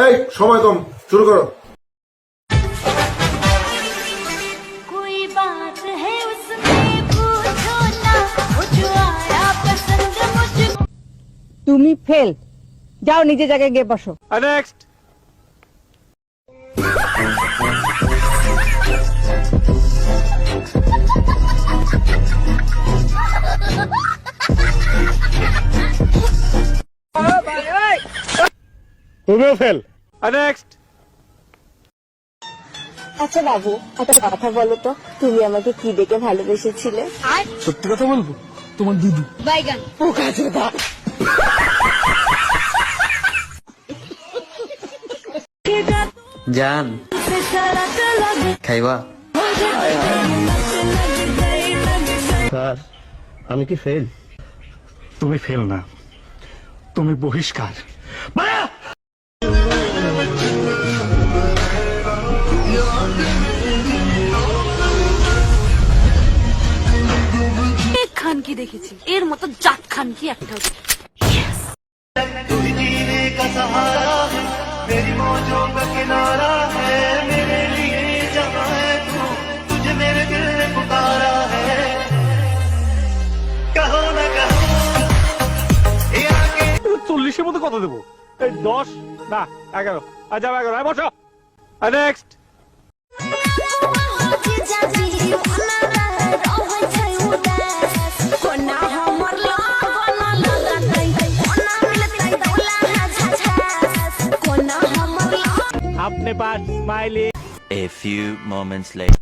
এই সময় কম, শুরু করো। कोई बात है उसमें पूछो ना, वो जो आया पसंद मुझको। তুমি ফেল, যাও নিজে জায়গায় গিয়ে বসো। নেক্সট। তুমিও ফেল। নেক্সট। আচ্ছা বাবু, একটা কথা বলো তো, তুমি আমাকে কি দেখে ভালোবেসেছিলে? সত্যি কথা বলবো, তোমার দুধু। बैगन। জান খাইবা? স্যার আমি কি ফেল? তুমি ফেল না, তুমি বহিষ্কার। एक खान की দেখেছি, এর মতো জাত খান কি একটাও দেখিনি। চল্লিশের মধ্যে কত দেবো? এই 10 না 11। যাও 11। বসো। নেক্সট। अपने पास smiley. A few moments later.